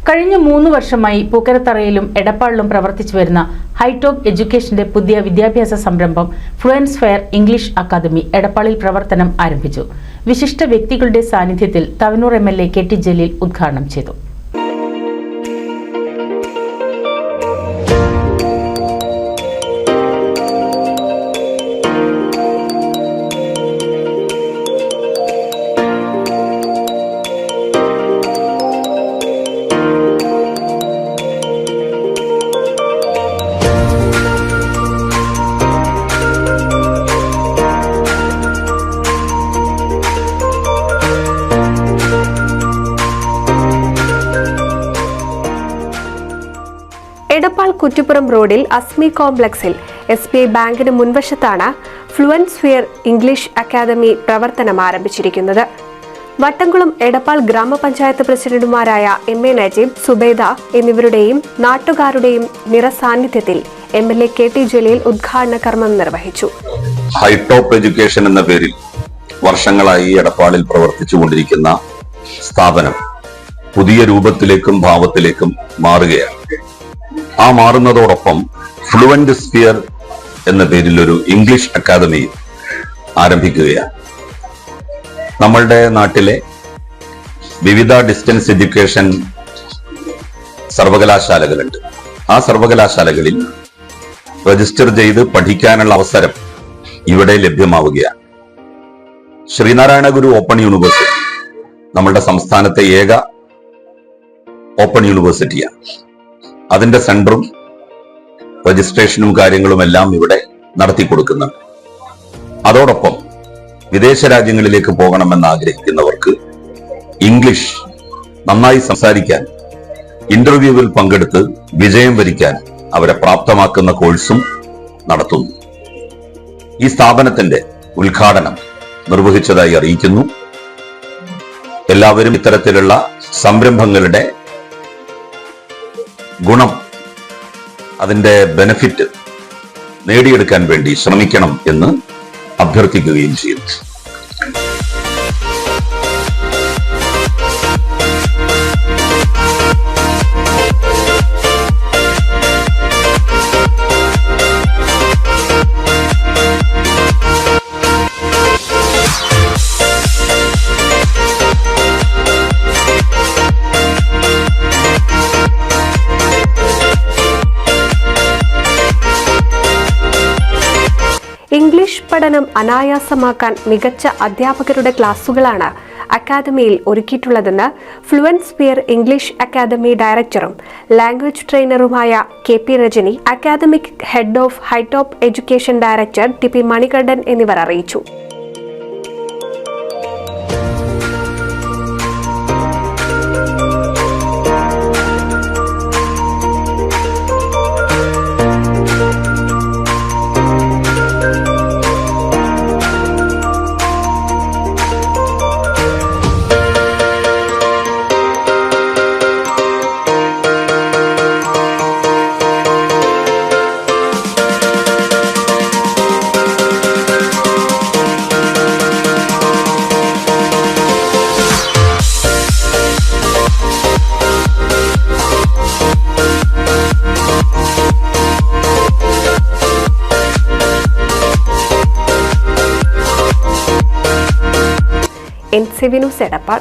കഴിഞ്ഞ 3 വർഷമായി പൂക്കരത്തറയിലും എടപ്പാളിലും പ്രവർത്തിച്ചു വരുന്ന ഹൈടോപ്പ് എഡ്യൂക്കേഷന്റെ പുതിയ വിദ്യാഭ്യാസ സംരംഭം ഫ്ലുവൻസ് ഫെയർ ഇംഗ്ലീഷ് അക്കാദമി എടപ്പാളിൽ പ്രവർത്തനം ആരംഭിച്ചു. വിശിഷ്ട വ്യക്തികളുടെ സാന്നിധ്യത്തിൽ തവനൂർ MLA KT ജലീൽ ഉദ്ഘാടനം ചെയ്തു. എടപ്പാൾ കുറ്റിപ്പുറം റോഡിൽ അസ്മി കോംപ്ലക്സിൽ SBI ബാങ്കിന് മുൻവശത്താണ് ഫ്ലുവൻസ് ഫെയർ ഇംഗ്ലീഷ് അക്കാദമി പ്രവർത്തനം ആരംഭിച്ചിരിക്കുന്നത്. വട്ടംകുളം എടപ്പാൾ ഗ്രാമപഞ്ചായത്ത് പ്രസിഡന്റുമാരായ MA നജീബ്, സുബൈദ എന്നിവരുടെയും നാട്ടുകാരുടെയും നിറസാന്നിധ്യത്തിൽ MLA KT ജലീൽ ഉദ്ഘാടന കർമ്മം നിർവഹിച്ചു. ഹൈടോപ്പ് എഡ്യൂക്കേഷൻ എന്ന പേരിൽ വർഷങ്ങളായി എടപ്പാളിൽ പ്രവർത്തിച്ചുകൊണ്ടിരിക്കുന്ന സ്ഥാപനം പുതിയ രൂപത്തിലേക്കും ഭാവത്തിലേക്കും മാറുകയാണ്. ആ മാറുന്നതോടൊപ്പം ഫ്ലുവന്റ് സ്ഫിയർ എന്ന പേരിൽ ഒരു ഇംഗ്ലീഷ് അക്കാദമി ആരംഭിക്കുകയാണ്. നമ്മളുടെ നാട്ടിലെ വിവിധ ഡിസ്റ്റൻസ് എഡ്യൂക്കേഷൻ സർവകലാശാലകളുണ്ട്. ആ സർവകലാശാലകളിൽ രജിസ്റ്റർ ചെയ്ത് പഠിക്കാനുള്ള അവസരം ഇവിടെ ലഭ്യമാവുകയാണ്. ശ്രീനാരായണ ഗുരു ഓപ്പൺ യൂണിവേഴ്സിറ്റി നമ്മളുടെ സംസ്ഥാനത്തെ ഏക ഓപ്പൺ യൂണിവേഴ്സിറ്റിയാണ്. അതിന്റെ സെന്ററും രജിസ്ട്രേഷനും കാര്യങ്ങളും എല്ലാം ഇവിടെ നടത്തി കൊടുക്കുന്നുണ്ട്. അതോടൊപ്പം വിദേശ രാജ്യങ്ങളിലേക്ക് പോകണമെന്ന് ആഗ്രഹിക്കുന്നവർക്ക് ഇംഗ്ലീഷ് നന്നായി സംസാരിക്കാൻ, ഇന്റർവ്യൂവിൽ പങ്കെടുത്ത് വിജയം വരിക്കാൻ അവരെ പ്രാപ്തമാക്കുന്ന കോഴ്സും നടത്തുന്നു. ഈ സ്ഥാപനത്തിന്റെ ഉദ്ഘാടനം നിർവഹിച്ചതായി അറിയിക്കുന്നു. എല്ലാവരും ഇത്തരത്തിലുള്ള സംരംഭങ്ങളുടെ ഗുണം, അതിന്റെ ബെനിഫിറ്റ് നേടിയെടുക്കാൻ വേണ്ടി ശ്രമിക്കണം എന്ന് അഭ്യർത്ഥിക്കുകയും ചെയ്യുന്നു. ഇംഗ്ലീഷ് പഠനം അനായാസമാക്കാൻ മികച്ച അധ്യാപകരുടെ ക്ലാസുകളാണ് അക്കാദമിയിൽ ഒരുക്കിയിട്ടുള്ളതെന്ന് ഫ്ലുവൻസ് ഫെയർ ഇംഗ്ലീഷ് അക്കാദമി ഡയറക്ടറും ലാംഗ്വേജ് ട്രെയിനറുമായ KP Rajani, academic head of Hightop education director TP Manikandan എന്നിവർ അറിയിച്ചു. NCV news Edappal.